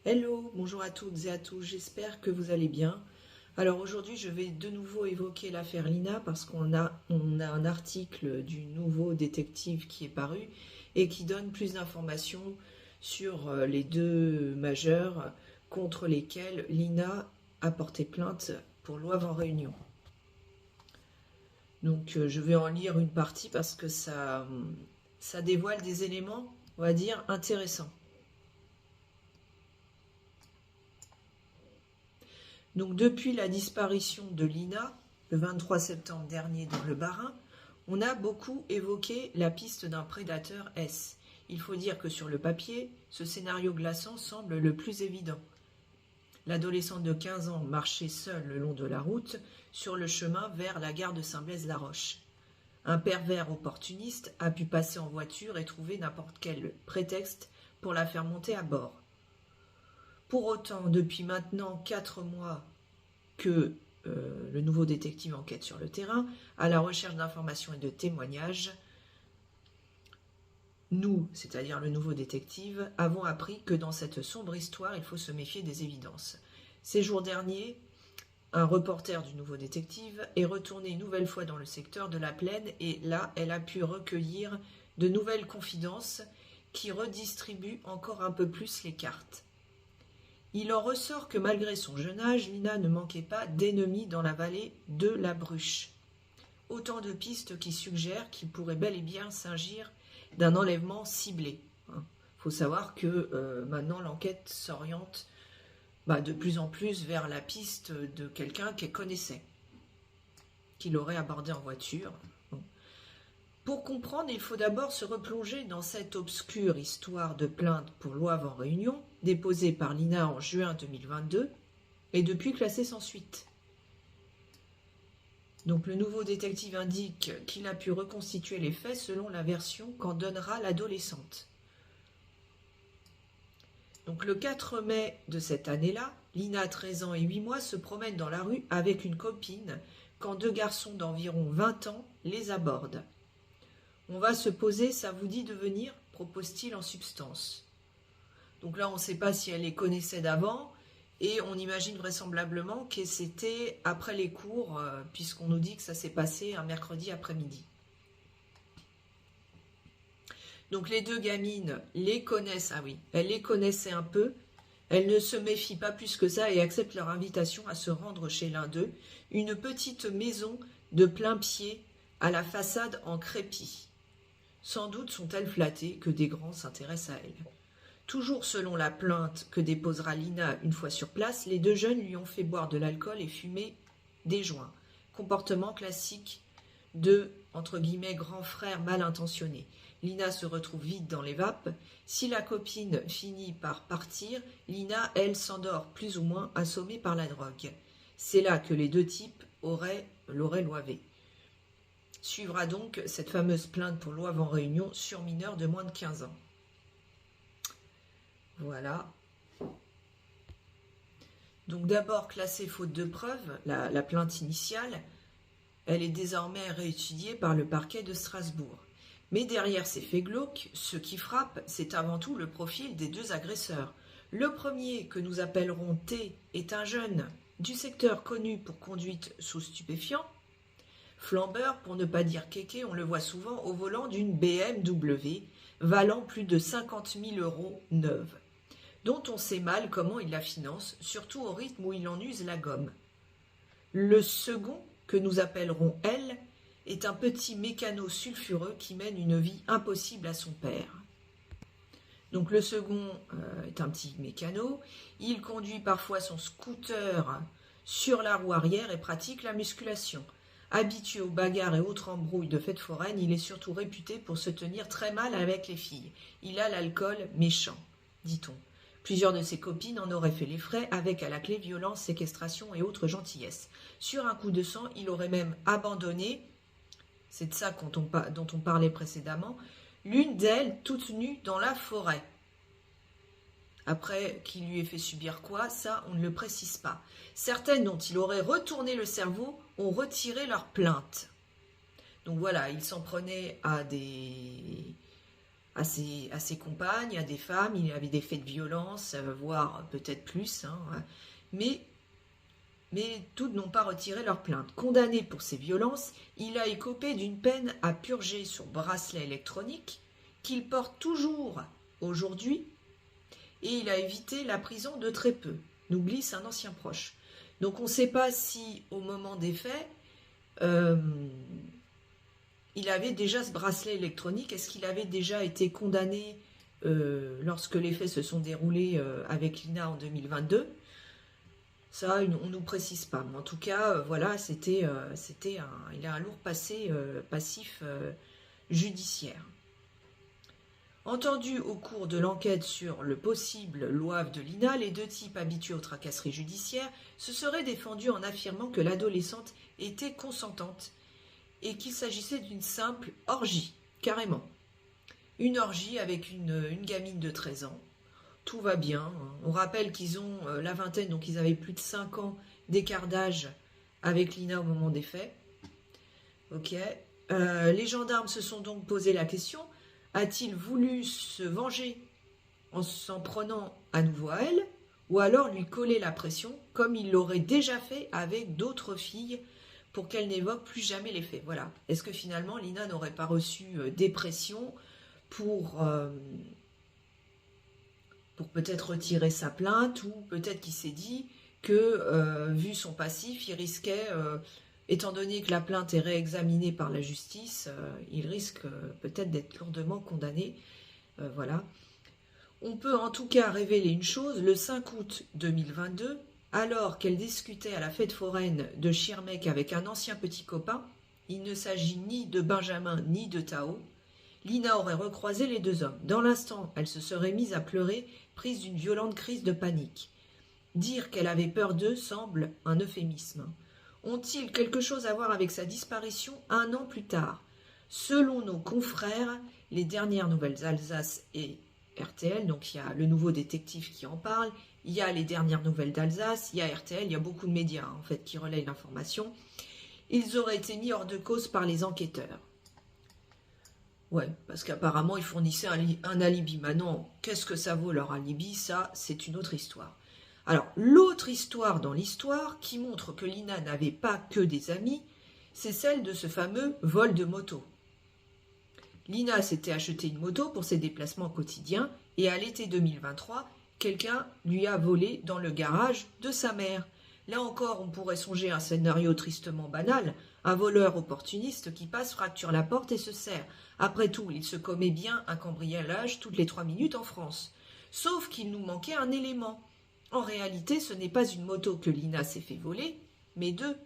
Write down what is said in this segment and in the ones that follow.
Hello, bonjour à toutes et à tous, j'espère que vous allez bien. Alors aujourd'hui je vais de nouveau évoquer l'affaire Lina parce qu'on a un article du nouveau détective qui est paru et qui donne plus d'informations sur les deux majeurs contre lesquels Lina a porté plainte pour Loivre en Réunion. Donc je vais en lire une partie parce que ça dévoile des éléments, on va dire, intéressants. Donc depuis la disparition de Lina, le 23 septembre dernier dans le Bas-Rhin, on a beaucoup évoqué la piste d'un prédateur S. Il faut dire que sur le papier, ce scénario glaçant semble le plus évident. L'adolescente de 15 ans marchait seule le long de la route, sur le chemin vers la gare de Saint-Blaise-la-Roche. Un pervers opportuniste a pu passer en voiture et trouver n'importe quel prétexte pour la faire monter à bord. Pour autant, depuis maintenant 4 mois que le nouveau détective enquête sur le terrain, à la recherche d'informations et de témoignages, nous, c'est-à-dire le nouveau détective, avons appris que dans cette sombre histoire, il faut se méfier des évidences. Ces jours derniers, un reporter du nouveau détective est retourné une nouvelle fois dans le secteur de la Plaine et là, elle a pu recueillir de nouvelles confidences qui redistribuent encore un peu plus les cartes. Il en ressort que malgré son jeune âge, Lina ne manquait pas d'ennemis dans la vallée de la Bruche. Autant de pistes qui suggèrent qu'il pourrait bel et bien s'agir d'un enlèvement ciblé. Il faut savoir que maintenant l'enquête s'oriente de plus en plus vers la piste de quelqu'un qu'elle connaissait, qu'il aurait abordé en voiture. Pour comprendre, il faut d'abord se replonger dans cette obscure histoire de plainte pour Loivre en Réunion, déposée par Lina en juin 2022, et depuis classée sans suite. Donc le nouveau détective indique qu'il a pu reconstituer les faits selon la version qu'en donnera l'adolescente. Donc le 4 mai de cette année-là, Lina, 13 ans et 8 mois, se promène dans la rue avec une copine quand deux garçons d'environ 20 ans les abordent. On va se poser, ça vous dit de venir, propose-t-il en substance. Donc là, on ne sait pas si elle les connaissait d'avant, et on imagine vraisemblablement que c'était après les cours, puisqu'on nous dit que ça s'est passé un mercredi après-midi. Donc les deux gamines les connaissent, elles les connaissaient un peu, elles ne se méfient pas plus que ça et acceptent leur invitation à se rendre chez l'un d'eux, une petite maison de plein pied à la façade en crépi. Sans doute sont-elles flattées que des grands s'intéressent à elles. Toujours selon la plainte que déposera Lina une fois sur place, les deux jeunes lui ont fait boire de l'alcool et fumer des joints. Comportement classique de, entre guillemets, grand frère mal intentionné. Lina se retrouve vite dans les vapes. Si la copine finit par partir, Lina, elle, s'endort plus ou moins assommée par la drogue. C'est là que les deux types l'auraient loivé. Suivra donc cette fameuse plainte pour Loivre en Réunion sur mineur de moins de 15 ans. Voilà. Donc d'abord classée faute de preuves, la plainte initiale, elle est désormais réétudiée par le parquet de Strasbourg. Mais derrière ces faits glauques, ce qui frappe, c'est avant tout le profil des deux agresseurs. Le premier, que nous appellerons T, est un jeune du secteur connu pour conduite sous stupéfiants. Flambeur, pour ne pas dire kéké, on le voit souvent au volant d'une BMW valant plus de 50 000 € neuve, dont on sait mal comment il la finance, surtout au rythme où il en use la gomme. Le second, que nous appellerons L, est un petit mécano sulfureux qui mène une vie impossible à son père. Donc le second est un petit mécano, il conduit parfois son scooter sur la roue arrière et pratique la musculation. Habitué aux bagarres et autres embrouilles de fêtes foraines, il est surtout réputé pour se tenir très mal avec les filles. Il a l'alcool méchant, dit-on. Plusieurs de ses copines en auraient fait les frais, avec à la clé violence, séquestration et autres gentillesses. Sur un coup de sang, il aurait même abandonné, c'est de ça dont on parlait précédemment, l'une d'elles toute nue dans la forêt. Après qu'il lui ait fait subir quoi, ça on ne le précise pas. Certaines dont il aurait retourné le cerveau ont retiré leur plainte. Donc voilà, il s'en prenait à à ses compagnes, à des femmes. Il avait des faits de violence, voire peut-être plus. Hein, mais toutes n'ont pas retiré leur plainte. Condamné pour ces violences, il a écopé d'une peine à purger sur bracelet électronique qu'il porte toujours aujourd'hui, et il a évité la prison de très peu, nous glisse un ancien proche. Donc on ne sait pas si au moment des faits, il avait déjà ce bracelet électronique. Est-ce qu'il avait déjà été condamné lorsque les faits se sont déroulés avec Lina en 2022? Ça, on ne nous précise pas. Mais en tout cas, voilà, il a un lourd passé passif judiciaire. Entendu au cours de l'enquête sur le possible loave de Lina, les deux types habitués aux tracasseries judiciaires se seraient défendus en affirmant que l'adolescente était consentante et qu'il s'agissait d'une simple orgie, carrément. Une orgie avec une gamine de 13 ans. Tout va bien. On rappelle qu'ils ont la vingtaine, donc ils avaient plus de 5 ans d'écart d'âge avec Lina au moment des faits. Ok. Les gendarmes se sont donc posé la question, a-t-il voulu se venger en s'en prenant à nouveau à elle, ou alors lui coller la pression, comme il l'aurait déjà fait avec d'autres filles, pour qu'elle n'évoque plus jamais les faits. Voilà. Est-ce que finalement Lina n'aurait pas reçu des pressions pour peut-être retirer sa plainte, ou peut-être qu'il s'est dit que, vu son passif, il risquait, étant donné que la plainte est réexaminée par la justice, il risque peut-être d'être lourdement condamné. Voilà. On peut en tout cas révéler une chose, le 5 août 2022, alors qu'elle discutait à la fête foraine de Schirmeck avec un ancien petit copain, il ne s'agit ni de Benjamin ni de Tao, Lina aurait recroisé les deux hommes. Dans l'instant, elle se serait mise à pleurer, prise d'une violente crise de panique. Dire qu'elle avait peur d'eux semble un euphémisme. Ont-ils quelque chose à voir avec sa disparition un an plus tard? Selon nos confrères, les dernières nouvelles Alsace et RTL, donc il y a le nouveau détective qui en parle, il y a les dernières nouvelles d'Alsace, il y a RTL, il y a beaucoup de médias en fait qui relayent l'information. Ils auraient été mis hors de cause par les enquêteurs. Ouais, parce qu'apparemment ils fournissaient un alibi. Maintenant, qu'est-ce que ça vaut leur alibi? Ça, c'est une autre histoire. Alors, l'autre histoire dans l'histoire qui montre que Lina n'avait pas que des amis, c'est celle de ce fameux vol de moto. Lina s'était acheté une moto pour ses déplacements quotidiens et à l'été 2023, quelqu'un lui a volé dans le garage de sa mère. Là encore, on pourrait songer à un scénario tristement banal, un voleur opportuniste qui passe, fracture la porte et se sert. Après tout, il se commet bien un cambriolage toutes les 3 minutes en France. Sauf qu'il nous manquait un élément. En réalité, ce n'est pas une moto que Lina s'est fait voler, mais deux.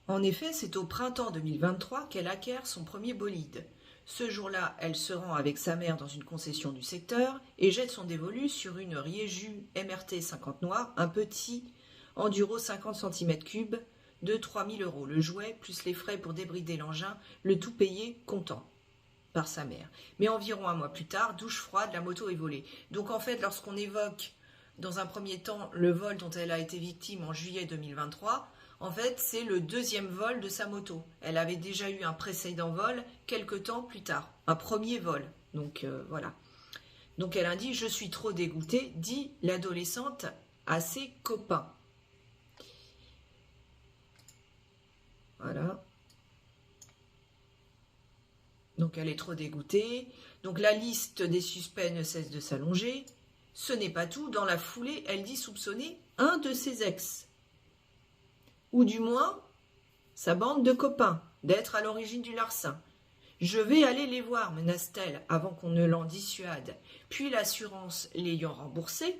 En effet, c'est au printemps 2023 qu'elle acquiert son premier bolide. Ce jour-là, elle se rend avec sa mère dans une concession du secteur et jette son dévolu sur une Rieju MRT 50 noire, un petit enduro 50 cm3 de 3 000 €. Le jouet, plus les frais pour débrider l'engin, le tout payé comptant par sa mère. Mais environ un mois plus tard, douche froide, la moto est volée. Donc en fait, lorsqu'on évoque dans un premier temps le vol dont elle a été victime en juillet 2023, en fait, c'est le deuxième vol de sa moto. Elle avait déjà eu un précédent vol quelques temps plus tard, un premier vol. Donc voilà. Donc elle indique « Je suis trop dégoûtée », dit l'adolescente à ses copains. Voilà. Donc elle est trop dégoûtée. Donc la liste des suspects ne cesse de s'allonger. Ce n'est pas tout. Dans la foulée, elle dit soupçonner un de ses ex. Ou du moins, sa bande de copains, d'être à l'origine du larcin. Je vais aller les voir, menace-t-elle, avant qu'on ne l'en dissuade. Puis l'assurance l'ayant remboursée,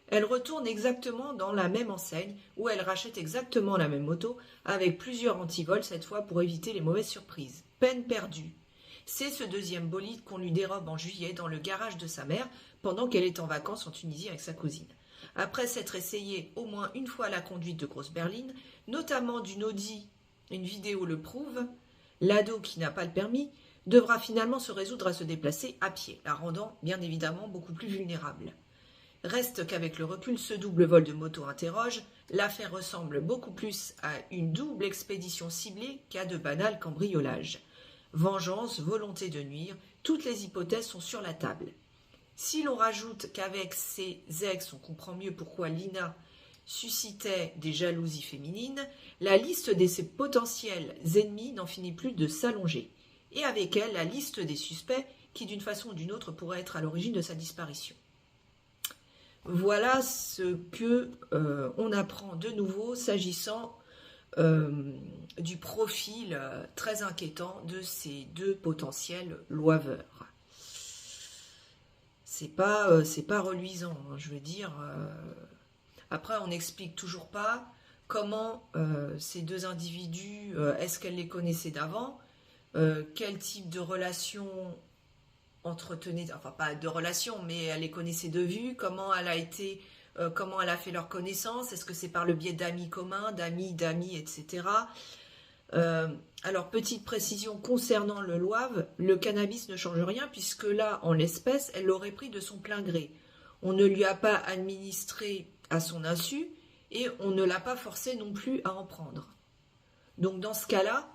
elle retourne exactement dans la même enseigne, où elle rachète exactement la même moto, avec plusieurs antivols, cette fois pour éviter les mauvaises surprises. Peine perdue. C'est ce deuxième bolide qu'on lui dérobe en juillet dans le garage de sa mère, pendant qu'elle est en vacances en Tunisie avec sa cousine. Après s'être essayé au moins une fois la conduite de grosse berline, notamment d'une Audi, une vidéo le prouve, l'ado qui n'a pas le permis devra finalement se résoudre à se déplacer à pied, la rendant bien évidemment beaucoup plus vulnérable. Reste qu'avec le recul, ce double vol de moto interroge, l'affaire ressemble beaucoup plus à une double expédition ciblée qu'à de banals cambriolages. Vengeance, volonté de nuire, toutes les hypothèses sont sur la table. Si l'on rajoute qu'avec ces ex, on comprend mieux pourquoi Lina suscitait des jalousies féminines, la liste de ses potentiels ennemis n'en finit plus de s'allonger. Et avec elle, la liste des suspects qui, d'une façon ou d'une autre, pourraient être à l'origine de sa disparition. Voilà ce que on apprend de nouveau s'agissant du profil très inquiétant de ces deux potentiels loiveurs. C'est pas reluisant, hein, je veux dire. Après, on n'explique toujours pas comment ces deux individus, est-ce qu'elle les connaissait d'avant, quel type de relation entretenait, enfin pas de relation, mais elle les connaissait de vue, comment elle a fait leur connaissance, est-ce que c'est par le biais d'amis communs, d'amis, etc. Alors, petite précision concernant le Loave, le cannabis ne change rien puisque là, en l'espèce, elle l'aurait pris de son plein gré. On ne lui a pas administré à son insu et on ne l'a pas forcé non plus à en prendre. Donc, dans ce cas-là,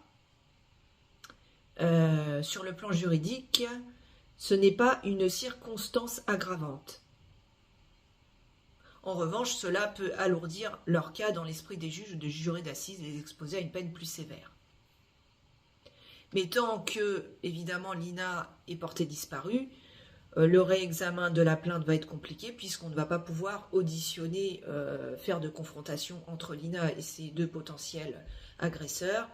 sur le plan juridique, ce n'est pas une circonstance aggravante. En revanche, cela peut alourdir leur cas dans l'esprit des juges ou des jurés d'assises et les exposer à une peine plus sévère. Mais tant que, évidemment, Lina est portée disparue, le réexamen de la plainte va être compliqué puisqu'on ne va pas pouvoir auditionner, faire de confrontation entre Lina et ses deux potentiels agresseurs.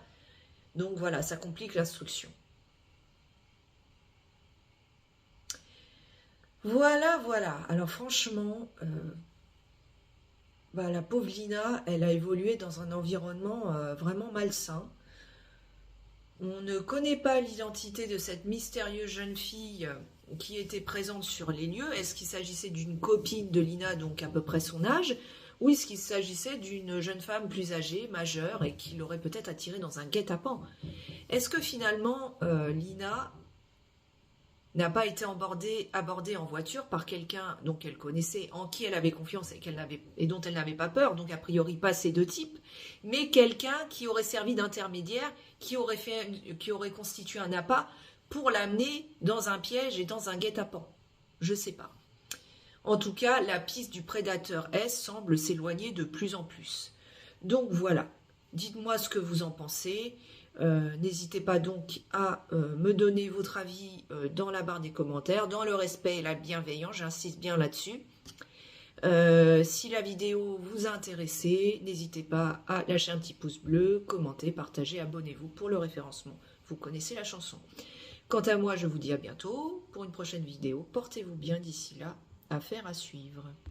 Donc voilà, ça complique l'instruction. Voilà. Alors franchement, la pauvre Lina, elle a évolué dans un environnement vraiment malsain. On ne connaît pas l'identité de cette mystérieuse jeune fille qui était présente sur les lieux. Est-ce qu'il s'agissait d'une copine de Lina, donc à peu près son âge, ou est-ce qu'il s'agissait d'une jeune femme plus âgée, majeure, et qui l'aurait peut-être attirée dans un guet-apens? Est-ce que finalement, Lina n'a pas été abordée en voiture par quelqu'un dont elle connaissait, en qui elle avait confiance et dont elle n'avait pas peur, donc a priori pas ces deux types, mais quelqu'un qui aurait servi d'intermédiaire, qui aurait constitué un appât pour l'amener dans un piège et dans un guet-apens. Je sais pas. En tout cas, la piste du prédateur S semble s'éloigner de plus en plus. Donc voilà, dites-moi ce que vous en pensez. N'hésitez pas donc à me donner votre avis dans la barre des commentaires, dans le respect et la bienveillance, j'insiste bien là-dessus. Si la vidéo vous a intéressé, n'hésitez pas à lâcher un petit pouce bleu, commenter, partager, abonnez-vous pour le référencement. Vous connaissez la chanson. Quant à moi, je vous dis à bientôt pour une prochaine vidéo. Portez-vous bien d'ici là. Affaire à suivre.